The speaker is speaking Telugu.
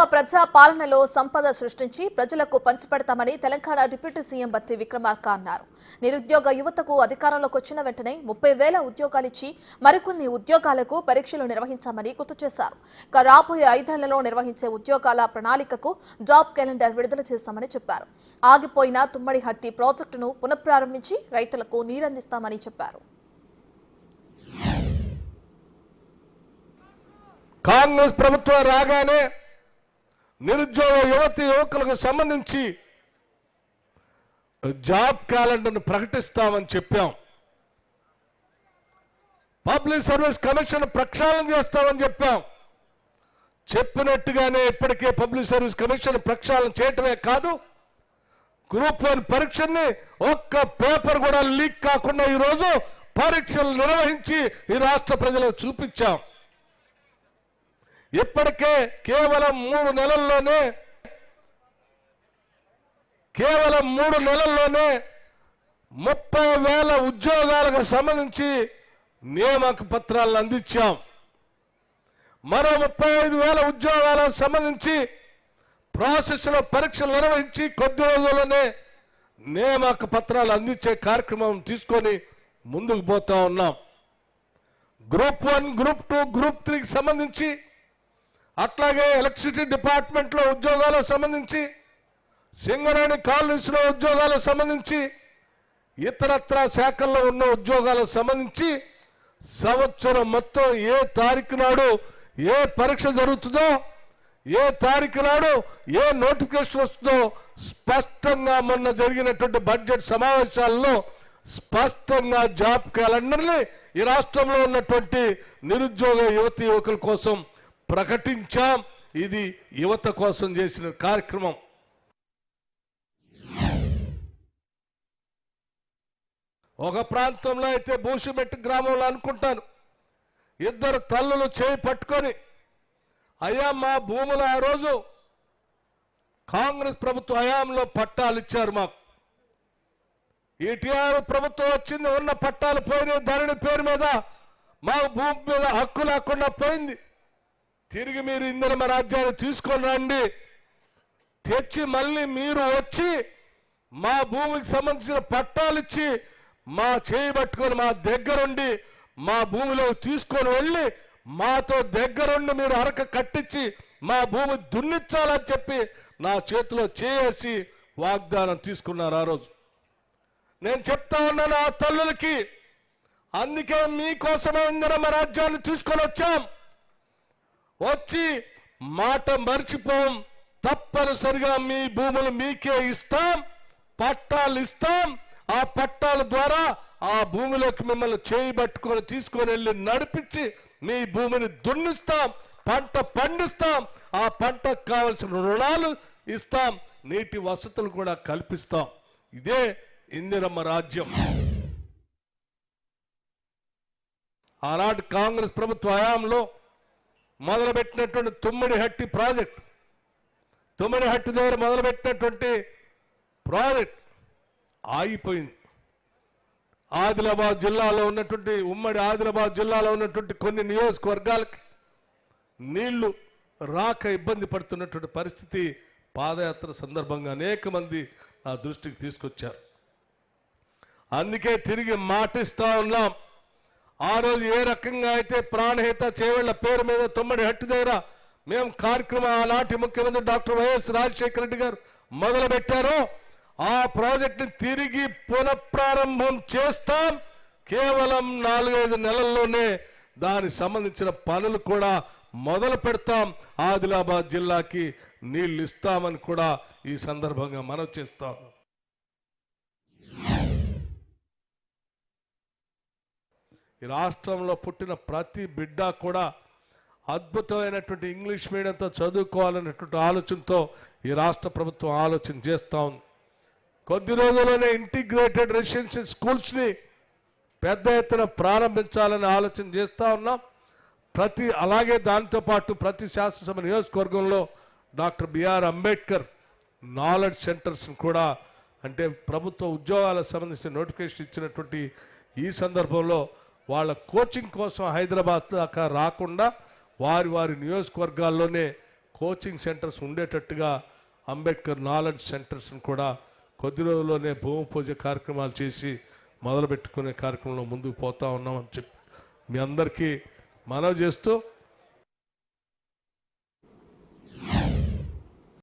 ఇందిరమ్మ ప్రజా పాలనలో సంపద సృష్టించి ప్రజలకు పంచిపెడతామని తెలంగాణ డిప్యూటీ సీఎం బట్టి విక్రమార్క అన్నారు. నిరుద్యోగ యువతకు అధికారంలోకి వచ్చిన వెంటనే 30,000 ఉద్యోగాలిచ్చి మరికొన్ని ఉద్యోగాలకు పరీక్షలు నిర్వహించామని గుర్తు చేశారు. రాబోయే 5 ఏళ్లలో నిర్వహించే ఉద్యోగాల ప్రణాళికకు జాబ్ క్యాలెండర్ విడుదల చేస్తామని చెప్పారు. ఆగిపోయిన తుమ్మడిహట్టి ప్రాజెక్టును పునఃప్రారంభించి రైతులకు నీరందిస్తామని చెప్పారు. కాంగ్రెస్ ప్రభుత్వం రాగానే నిరుద్యోగ యువకులకు సంబంధించి జాబ్ క్యాలెండర్ను ప్రకటిస్తామని చెప్పాం. పబ్లిక్ సర్వీస్ కమిషన్ ప్రక్షాళన చేస్తామని చెప్పాం. చెప్పినట్టుగానే ఇప్పటికే పబ్లిక్ సర్వీస్ కమిషన్ ప్రక్షాళన చేయటమే కాదు, గ్రూప్ 1 పరీక్షని ఒక్క పేపర్ కూడా లీక్ కాకుండా ఈరోజు పరీక్షలు నిర్వహించి ఈ రాష్ట్ర ప్రజలకు చూపించాం. ఇప్పటికే కేవలం 3 నెలల్లోనే 30,000 ఉద్యోగాలకు సంబంధించి నియామక పత్రాలను అందించాం. మరో 35,000 ఉద్యోగాలకు సంబంధించి ప్రాసెస్లో పరీక్షలు నిర్వహించి కొద్ది రోజుల్లోనే నియామక పత్రాలు అందించే కార్యక్రమం తీసుకొని ముందుకు పోతా ఉన్నాం. గ్రూప్ 1, గ్రూప్ 2, గ్రూప్ 3కి సంబంధించి, అట్లాగే ఎలక్ట్రిసిటీ డిపార్ట్మెంట్లో ఉద్యోగాలకు సంబంధించి, సింగరేణి కాలనీస్లో ఉద్యోగాలకు సంబంధించి, ఇతరత్ర శాఖల్లో ఉన్న ఉద్యోగాలకు సంబంధించి సంవత్సరం మొత్తం ఏ తారీఖు నాడు ఏ పరీక్ష జరుగుతుందో, ఏ తారీఖు నాడు ఏ నోటిఫికేషన్ వస్తుందో స్పష్టంగా మొన్న జరిగినటువంటి బడ్జెట్ సమావేశాల్లో స్పష్టంగా జాబ్ క్యాలెండర్ని ఈ రాష్ట్రంలో ఉన్నటువంటి నిరుద్యోగ యువకుల కోసం ప్రకటించాం. ఇది యువత కోసం చేసిన కార్యక్రమం. ఒక ప్రాంతంలో అయితే బూసిమెట్టు గ్రామంలో అనుకుంటాను, 2 తల్లులు చేయి పట్టుకొని, అయ్యా మా భూములు ఆ రోజు కాంగ్రెస్ ప్రభుత్వ హయాంలో పట్టాలు ఇచ్చారు మాకు, ఈ టీఆర్ఎస్ ప్రభుత్వం వచ్చింది, ఉన్న పట్టాలు పోయినాయి, ధరణి పేరు మీద మా భూమి మీద హక్కు లేకుండా పోయింది, తిరిగి మీరు ఇందిరమ్మ రాజ్యాన్ని తీసుకొని రండి, తెచ్చి మళ్ళీ మీరు వచ్చి మా భూమికి సంబంధించిన పట్టాలు ఇచ్చి మా చేయి పట్టుకొని మా దగ్గరుండి మా భూమిలో తీసుకొని వెళ్ళి మాతో దగ్గరుండి మీరు అరక కట్టించి మా భూమి దున్నిచ్చాలని చెప్పి నా చేతిలో చేసి వాగ్దానం తీసుకున్నారు ఆ రోజు. నేను చెప్తా ఉన్నాను ఆ తల్లులకి, అందుకే మీకోసమే ఇందిరమ్మ రాజ్యాన్ని తీసుకొని వచ్చాం. వచ్చి మాట మర్చిపోం, తప్పనిసరిగా మీ భూములు మీకే ఇస్తాం, పట్టాలు ఇస్తాం. ఆ పట్టాల ద్వారా ఆ భూమిలోకి మిమ్మల్ని చేయి పట్టుకొని తీసుకొని వెళ్ళి నడిపించి మీ భూమిని దున్నిస్తాం, పంట పండిస్తాం, ఆ పంటకు కావలసిన రుణాలు ఇస్తాం, నీటి వసతులు కూడా కల్పిస్తాం. ఇదే ఇందిరమ్మ రాజ్యం. ఆనాటి కాంగ్రెస్ ప్రభుత్వ హయాంలో మొదలుపెట్టినటువంటి తుమ్మడిహట్టి ప్రాజెక్ట్, తుమ్మడిహట్టి దగ్గర మొదలుపెట్టినటువంటి ప్రాజెక్ట్ ఆగిపోయింది. ఆదిలాబాద్ జిల్లాలో ఉన్నటువంటి ఉమ్మడి ఆదిలాబాద్ జిల్లాలో ఉన్నటువంటి కొన్ని నియోజకవర్గాలకి నీళ్లు రాక ఇబ్బంది పడుతున్నటువంటి పరిస్థితి పాదయాత్ర సందర్భంగా అనేక మంది నా దృష్టికి తీసుకొచ్చారు. అందుకే తిరిగి మాటిస్తా ఉన్నాం. ఆ రోజు ఏ రకంగా అయితే ప్రాణహిత చేవళ్ల పేరు మీద తుమ్మడిహట్టి దగ్గర మేము కార్యక్రమం ఆనాటి ముఖ్యమంత్రి డాక్టర్ వైఎస్ రాజశేఖర రెడ్డి గారు మొదలుపెట్టారో ఆ ప్రాజెక్టుని తిరిగి పునఃప్రారంభం చేస్తాం. కేవలం 4-5 నెలల్లోనే దానికి సంబంధించిన పనులు కూడా మొదలు పెడతాం. ఆదిలాబాద్ జిల్లాకి నీళ్లు ఇస్తామని కూడా ఈ సందర్భంగా మనవి చేస్తాం. ఈ రాష్ట్రంలో పుట్టిన ప్రతి బిడ్డ కూడా అద్భుతమైనటువంటి ఇంగ్లీష్ మీడియంతో చదువుకోవాలనేటువంటి ఆలోచనతో ఈ రాష్ట్ర ప్రభుత్వం ఆలోచన చేస్తూ ఉంది. కొద్ది రోజుల్లోనే ఇంటిగ్రేటెడ్ రెసిడెన్షియల్ స్కూల్స్ని పెద్ద ఎత్తున ప్రారంభించాలని ఆలోచన చేస్తూ ఉన్నాం. అలాగే దాంతోపాటు ప్రతి శాసనసభ నియోజకవర్గంలో డాక్టర్ బిఆర్ అంబేద్కర్ నాలెడ్జ్ సెంటర్స్ని కూడా, అంటే ప్రభుత్వ ఉద్యోగాలకు సంబంధించిన నోటిఫికేషన్ ఇచ్చినటువంటి ఈ సందర్భంలో వాళ్ళ కోచింగ్ కోసం హైదరాబాద్ దాకా రాకుండా వారి నియోజకవర్గాల్లోనే కోచింగ్ సెంటర్స్ ఉండేటట్టుగా అంబేద్కర్ నాలెడ్జ్ సెంటర్స్ని కూడా కొద్ది రోజుల్లోనే భూమి పూజ కార్యక్రమాలు చేసి మొదలుపెట్టుకునే కార్యక్రమంలో ముందుకు పోతా ఉన్నామని చెప్పి మీ అందరికీ మనవి చేస్తూ